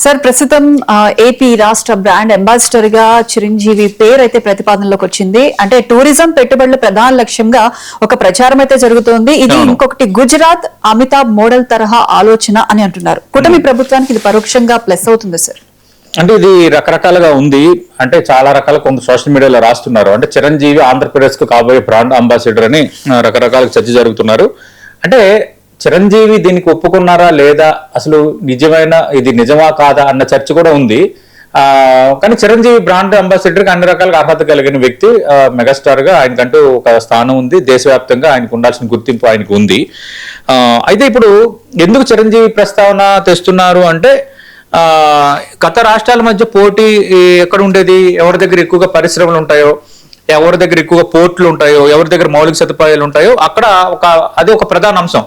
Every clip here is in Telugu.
సార్ ప్రస్తుతం ఏపీ రాష్ట్ర బ్రాండ్ అంబాసిడర్ గా చిరంజీవి పేరు అయితే ప్రతిపాదనలోకి వచ్చింది. అంటే టూరిజం పెట్టుబడుల ప్రధాన లక్ష్యంగా ఒక ప్రచారం అయితే జరుగుతోంది. ఇది ఇంకొకటి గుజరాత్ అమితాబ్ మోడల్ తరహా ఆలోచన అని అంటున్నారు. కూటమి ప్రభుత్వానికి ఇది పరోక్షంగా ప్లస్ అవుతుంది సార్. అంటే ఇది రకరకాలుగా ఉంది. అంటే చాలా రకాల కొంత సోషల్ మీడియాలో రాస్తున్నారు. అంటే చిరంజీవి ఆంధ్రప్రదేశ్ కు కాబోయే బ్రాండ్ అంబాసిడర్ అని రకరకాల చర్చ జరుగుతున్నారు. అంటే చిరంజీవి దీనికి ఒప్పుకున్నారా లేదా, అసలు ఇది నిజమా కాదా అన్న చర్చ కూడా ఉంది. కానీ చిరంజీవి బ్రాండ్ అంబాసిడర్ కి అన్ని రకాలుగా అర్హత కలిగిన వ్యక్తి, మెగాస్టార్ గా ఆయనకంటూ ఒక స్థానం ఉంది. దేశవ్యాప్తంగా ఆయనకు ఉండాల్సిన గుర్తింపు ఆయనకు ఉంది. అయితే ఇప్పుడు ఎందుకు చిరంజీవి ప్రస్తావన తెస్తున్నారు అంటే, గత రాష్ట్రాల మధ్య పోటీ ఎక్కడ ఉండేది, ఎవరి దగ్గర ఎక్కువగా పరిశ్రమలు ఉంటాయో, ఎవరి దగ్గర ఎక్కువగా పోర్టులు ఉంటాయో, ఎవరి దగ్గర మౌలిక సదుపాయాలు ఉంటాయో అక్కడ అది ఒక ప్రధాన అంశం.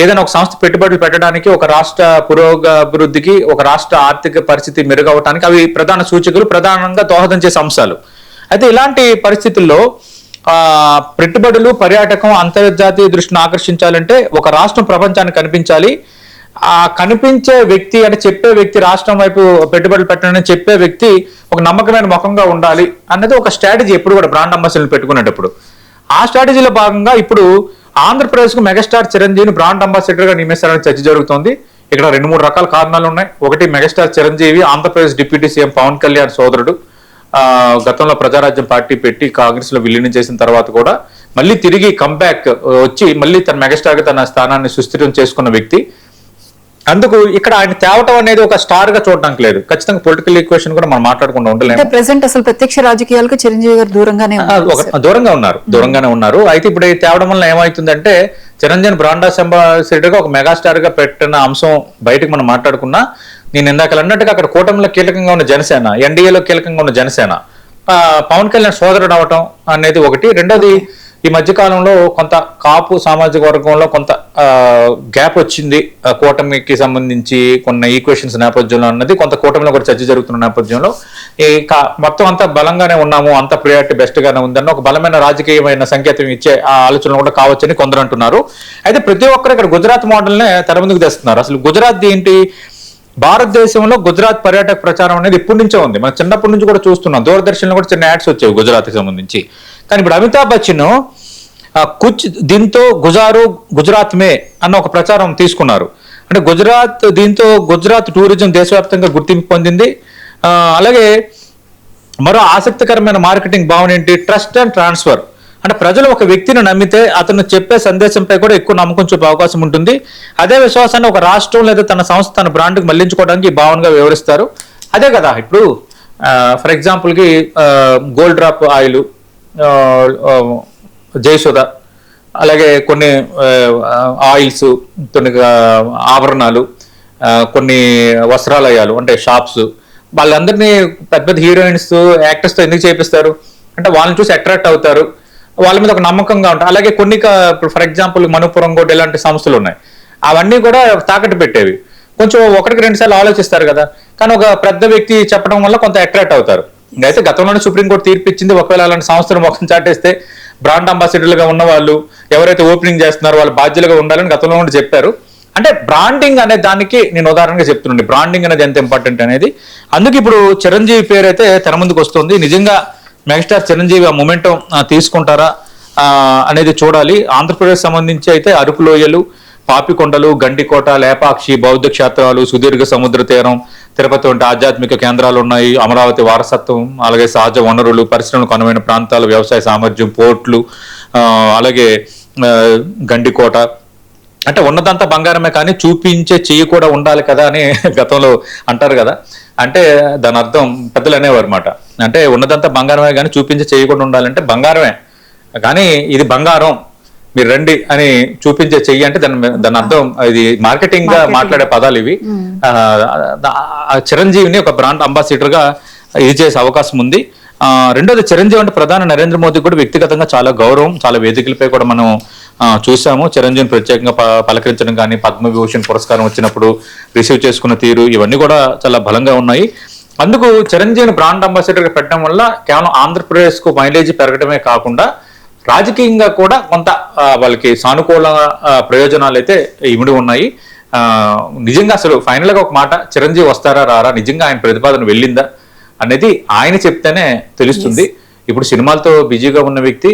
ఏదైనా ఒక సంస్థ పెట్టుబడులు పెట్టడానికి, ఒక రాష్ట్ర పురోగభివృద్ధికి, ఒక రాష్ట్ర ఆర్థిక పరిస్థితి మెరుగవటానికి అవి ప్రధాన సూచికలు, ప్రధానంగా దోహదం చేసే అంశాలు. అయితే ఇలాంటి పరిస్థితుల్లో పెట్టుబడులు, పర్యాటకం, అంతర్జాతీయ దృష్టిని ఆకర్షించాలంటే ఒక రాష్ట్రం ప్రపంచానికి కనిపించాలి. ఆ కనిపించే వ్యక్తి అంటే చెప్పే వ్యక్తి, రాష్ట్రం వైపు పెట్టుబడులు పెట్టాలని చెప్పే వ్యక్తి ఒక నమ్మకమైన ముఖంగా ఉండాలి అన్నది ఒక స్ట్రాటజీ ఎప్పుడు కూడా బ్రాండ్ అంబాసిడర్లు పెట్టుకునేటప్పుడు. ఆ స్ట్రాటజీలో భాగంగా ఇప్పుడు ఆంధ్రప్రదేశ్ కు మెగాస్టార్ చిరంజీవిని బ్రాండ్ అంబాసిడర్ గా నియమిస్తారని చర్చ జరుగుతోంది. ఇక్కడ 2-3 రకాల కారణాలు ఉన్నాయి. ఒకటి, megastar Chiranjeevi Andhra Pradesh deputy CM Pawan Kalyan సోదరుడు. గతంలో ప్రజారాజ్యం పార్టీ పెట్టి కాంగ్రెస్ లో విలీనం చేసిన తర్వాత కూడా మళ్ళీ తిరిగి కంబ్యాక్ వచ్చి మళ్ళీ తన మెగాస్టార్ గా తన స్థానాన్ని సుస్థిరం చేసుకున్న వ్యక్తి. అందుకు ఇక్కడ ఆయన తేవటం అనేది ఒక స్టార్ గా చూడడానికి లేదు. ఖచ్చితంగా పొలిటికల్ ఈక్వేషన్ కూడా మనం మాట్లాడకుండా ఉండలేము. ప్రెసెంట్ అసలు ప్రత్యక్ష రాజకీయాలకు చిరంజీవి గారు దూరంగానే ఉన్నారు. అయితే ఇప్పుడు తేవడం వల్ల ఏమవుతుందంటే, చిరంజీవి బ్రాండ్ అంబాసిడర్ గా ఒక మెగాస్టార్ గా పెట్టిన అంశం బయటకు మనం మాట్లాడుకున్నా, నేను ఇందాక అన్నట్టుగా అక్కడ కూటమిలో కీలకంగా ఉన్న జనసేన, ఎన్డీఏలో కీలకంగా ఉన్న జనసేన, పవన్ కళ్యాణ్ సోదరుడు అవటం అనేది ఒకటి. రెండోది, ఈ మధ్య కాలంలో కొంత కాపు సామాజిక వర్గంలో కొంత గ్యాప్ వచ్చింది కూటమికి సంబంధించి కొన్ని ఈక్వేషన్స్ నేపథ్యంలో అన్నది కొంత కూటమిలో కూడా చర్చ జరుగుతున్న నేపథ్యంలో మొత్తం అంతా బలంగానే ఉన్నాము, అంత ప్రియారిటీ బెస్ట్ గానే ఉందన్న ఒక బలమైన రాజకీయమైన సంకేతం ఇచ్చే ఆ ఆలోచనలు కూడా కావచ్చని కొందరు అంటున్నారు. అయితే ప్రతి ఒక్కరు ఇక్కడ గుజరాత్ మోడల్నే తెర ముందుకు తెస్తున్నారు. అసలు గుజరాత్ ఏంటి, భారతదేశంలో గుజరాత్ పర్యాటక ప్రచారం అనేది ఇప్పటి నుంచే ఉంది. మనం చిన్నప్పటి నుంచి కూడా చూస్తున్నాం. దూరదర్శన్లో కూడా చిన్న యాడ్స్ వచ్చాయి గుజరాత్కి సంబంధించి. కానీ ఇప్పుడు అమితాబ్ బచ్చన్ కుచ్ దీంతో గుజరాత్ మే అన్న ఒక ప్రచారం తీసుకున్నారు. అంటే దీంతో గుజరాత్ టూరిజం దేశవ్యాప్తంగా గుర్తింపు పొందింది. అలాగే మరో ఆసక్తికరమైన మార్కెటింగ్ భావన ఏంటి, ట్రస్ట్ అండ్ ట్రాన్స్ఫర్. అంటే ప్రజలు ఒక వ్యక్తిని నమ్మితే అతను చెప్పే సందేశంపై కూడా ఎక్కువ నమ్మకం చూపే అవకాశం ఉంటుంది. అదే విశ్వాసాన్ని ఒక రాష్ట్రం లేదా తన సంస్థ తన బ్రాండ్కి మళ్లించుకోవడానికి ఈ భావనగా వివరిస్తారు. అదే కదా ఇప్పుడు ఫర్ ఎగ్జాంపుల్కి గోల్డ్ డ్రాప్ ఆయిల్, జయసుధ, అలాగే కొన్ని ఆయిల్స్, కొన్ని ఆభరణాలు, కొన్ని వస్త్రాలయాలు అంటే షాప్స్, వాళ్ళందరినీ పెద్ద పెద్ద హీరోయిన్స్, యాక్టర్స్తో ఎందుకు చేపిస్తారు అంటే వాళ్ళని చూసి అట్రాక్ట్ అవుతారు, వాళ్ళ మీద ఒక నమ్మకంగా ఉంటారు. అలాగే కొన్ని ఫర్ ఎగ్జాంపుల్ మనుపురం కూడా ఇలాంటి సంస్థలు ఉన్నాయి. అవన్నీ కూడా తాకట్టు పెట్టేవి. కొంచెం 1-2 సార్లు ఆలోచిస్తారు కదా, కానీ ఒక పెద్ద వ్యక్తి చెప్పడం వల్ల కొంత అట్రాక్ట్ అవుతారు. అయితే గతంలోనే సుప్రీంకోర్టు తీర్పు ఇచ్చింది, ఒకవేళ అలాంటి సంస్థలు మొఖం చాటేస్తే బ్రాండ్ అంబాసిడర్లుగా ఉన్న వాళ్ళు ఎవరైతే ఓపెనింగ్ చేస్తున్నారో వాళ్ళు బాధ్యులుగా ఉండాలని గతంలో కూడా చెప్పారు. అంటే బ్రాండింగ్ అనే దానికి నేను ఉదాహరణగా చెప్తున్నాను, బ్రాండింగ్ అనేది ఎంత ఇంపార్టెంట్ అనేది. అందుకు ఇప్పుడు చిరంజీవి పేరు అయితే తెర ముందుకు వస్తుంది. నిజంగా మెగాస్టార్ చిరంజీవి ఆ మొమెంటం తీసుకుంటారా అనేది చూడాలి. ఆంధ్రప్రదేశ్ సంబంధించి అయితే అరకు లోయలు, పాపికొండలు, గండికోట, లేపాక్షి బౌద్ధ క్షేత్రాలు, సుదీర్ఘ సముద్ర తీరం, తిరుపతి వంటి ఆధ్యాత్మిక కేంద్రాలు ఉన్నాయి. అమరావతి వారసత్వం, అలాగే సహజ వనరులు, పరిశ్రమలకు అనువైన ప్రాంతాలు, వ్యవసాయ సామర్థ్యం, పోర్ట్లు, అలాగే గండికోట. అంటే ఉన్నదంతా బంగారమే కానీ చూపించే చెయ్యి కూడా ఉండాలి కదా అని గతంలో అంటారు కదా. అంటే దాని అర్థం పెద్దలు అనేవారు అన్నమాట. అంటే ఉన్నదంతా బంగారమే కానీ చూపించే చెయ్యి కూడా ఉండాలంటే బంగారమే కానీ ఇది బంగారం మీరు రండి అని చూపించే చెయ్యి అంటే దాని అర్థం ఇది మార్కెటింగ్ గా మాట్లాడే పదాలు ఇవి. చిరంజీవిని ఒక బ్రాండ్ అంబాసిడర్ గా ఇది చేసే అవకాశం ఉంది. రెండోది, చిరంజీవి అంటే ప్రధాని నరేంద్ర మోదీ కూడా వ్యక్తిగతంగా చాలా గౌరవం. చాలా వేదికలపై కూడా మనం చూసాము. చిరంజీవిని ప్రత్యేకంగా పలకరించడం కానీ, పద్మవిభూషణ్ పురస్కారం వచ్చినప్పుడు రిసీవ్ చేసుకున్న తీరు, ఇవన్నీ కూడా చాలా బలంగా ఉన్నాయి. అందుకు చిరంజీవిని బ్రాండ్ అంబాసిడర్ గా పెట్టడం వల్ల కేవలం ఆంధ్రప్రదేశ్ కు మైలేజీ పెరగడమే కాకుండా రాజకీయంగా కూడా కొంత వాళ్ళకి సానుకూల ప్రయోజనాలు అయితే ఇమిడి ఉన్నాయి. నిజంగా అసలు ఫైనల్ గా ఒక మాట, చిరంజీవి వస్తారా రారా, నిజంగా ఆయన ప్రతిపాదన వెళ్ళిందా అనేది ఆయన చెప్తేనే తెలుస్తుంది. ఇప్పుడు సినిమాలతో బిజీగా ఉన్న వ్యక్తి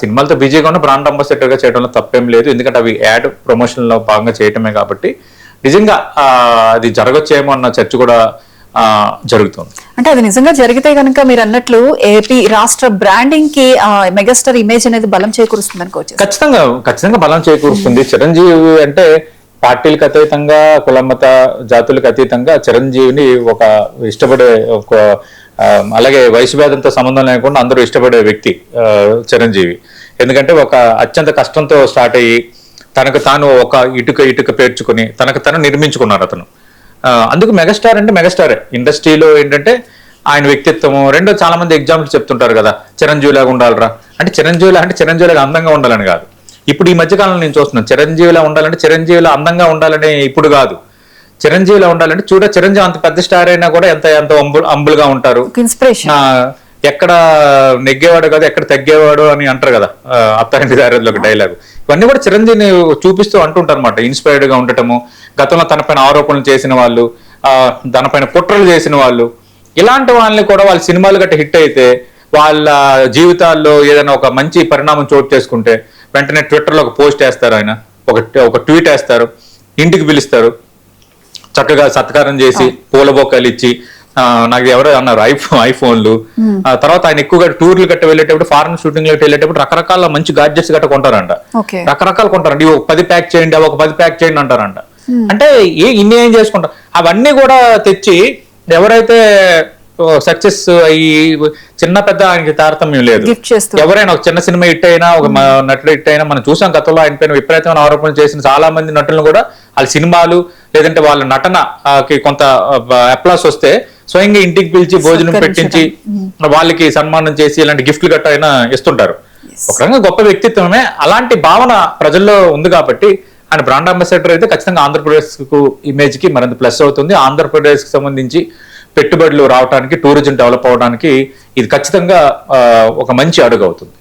సినిమాలతో బిజీగా ఉన్న బ్రాండ్ అంబాసిడర్ గా చేయడంలో తప్పేం లేదు, ఎందుకంటే అవి యాడ్ ప్రమోషన్ లో భాగంగా చేయటమే కాబట్టి నిజంగా అది జరగచ్చేమో అన్న చర్చ కూడా జరుగుతుంది. అంటే అది నిజంగా జరిగితే కనుక మీరు అన్నట్లు ఏపీ రాష్ట్ర బ్రాండింగ్ కి మెగాస్టార్ ఇమేజ్ అనేది బలం చేకూరుస్తుంది అనుకోవచ్చు. ఖచ్చితంగా బలం చేకూరుస్తుంది. చిరంజీవి అంటే పార్టీలకు అతీతంగా, కులమత జాతులకు అతీతంగా చిరంజీవిని ఒక ఇష్టపడే ఒక అలాగే వయసు భేదంతో సంబంధం లేకుండా అందరూ ఇష్టపడే వ్యక్తి చిరంజీవి. ఎందుకంటే ఒక అత్యంత కష్టంతో స్టార్ట్ అయ్యి తనకు తాను ఒక ఇటుక పేర్చుకుని తనకు తను నిర్మించుకున్నారు అతను. అందుకు మెగాస్టార్ అంటే మెగాస్టారే. ఇండస్ట్రీలో ఏంటంటే ఆయన వ్యక్తిత్వము. రెండో చాలా మంది ఎగ్జాంపుల్స్ చెప్తుంటారు కదా, చిరంజీవిలాగా ఉండాలరా అంటే చిరంజీవిలాగా అందంగా ఉండాలని కాదు. ఇప్పుడు ఈ మధ్యకాలంలో నేను చూస్తున్నాను, చిరంజీవిలా ఉండాలంటే చిరంజీవిలా అందంగా ఉండాలని ఇప్పుడు కాదు, చిరంజీవిలా ఉండాలంటే చిరంజీవి అంత పెద్ద స్టార్ అయినా కూడా ఎంత అంబుల్ గా ఉంటారు. ఇన్స్పిరేషన్. ఎక్కడ నెగ్గేవాడు కాదు ఎక్కడ తగ్గేవాడు అని అంటారు కదా అత్తారింటి దారిలో ఒక డైలాగ్. ఇవన్నీ కూడా చిరంజీవిని చూపిస్తూ అంటుంటారు అనమాట. ఇన్స్పైర్డ్ గా ఉండటము, గతంలో తనపైన ఆరోపణలు చేసిన వాళ్ళు, తనపైన కుట్రలు చేసిన వాళ్ళు, ఇలాంటి వాళ్ళని కూడా వాళ్ళ సినిమాలు గట్ట హిట్ అయితే వాళ్ళ జీవితాల్లో ఏదైనా ఒక మంచి పరిణామం చోటు చేసుకుంటే వెంటనే ట్విట్టర్లో ఒక పోస్ట్ వేస్తారు, ఆయన ఒక ట్వీట్ వేస్తారు, ఇంటికి పిలుస్తారు, చక్కగా సత్కారం చేసి పూల బొక్కలు ఇచ్చి, నాకు ఎవరో అన్నారు ఐఫోన్లు. తర్వాత ఆయన ఎక్కువగా టూర్లు గట్ట వెళ్ళేటప్పుడు, ఫారెన్ షూటింగ్ గట్ట వెళ్ళేటప్పుడు రకరకాల మంచి గాడ్జెట్స్ గట్ట కొంటారంట, రకరకాలు కొంటారంట. ఇవి 10 ప్యాక్ చేయండి, అవి ఒక 10 ప్యాక్ చేయండి అంటారంట. అంటే ఇన్ని ఏం చేసుకుంటారు, అవన్నీ కూడా తెచ్చి ఎవరైతే సక్సెస్ అయ్యి చిన్న పెద్ద ఆయనకి తారతమ్యం లేదు. ఎవరైనా ఒక చిన్న సినిమా హిట్ అయినా, ఒక నటుడు హిట్ అయినా, మనం చూసాం గతంలో ఆయన పైన విపరీతమైన ఆరోపణలు చేసిన చాలా మంది నటులను కూడా వాళ్ళ సినిమాలు లేదంటే వాళ్ళ నటనకి కొంత అప్లాస్ వస్తే స్వయంగా ఇంటికి పిలిచి భోజనం పెట్టించి వాళ్ళకి సన్మానం చేసి ఇలాంటి గిఫ్ట్లు గట్ట అయినా ఇస్తుంటారు. ఒక రకంగా గొప్ప వ్యక్తిత్వమే. అలాంటి భావన ప్రజల్లో ఉంది కాబట్టి ఆయన బ్రాండ్ అంబాసిడర్ అయితే ఖచ్చితంగా ఆంధ్రప్రదేశ్ కు ఇమేజ్ కి మరింత ప్లస్ అవుతుంది. ఆంధ్రప్రదేశ్ కి సంబంధించి పెట్టుబడులు రావడానికి, టూరిజం డెవలప్ అవడానికి ఇది ఖచ్చితంగా ఒక మంచి అడుగు అవుతుంది.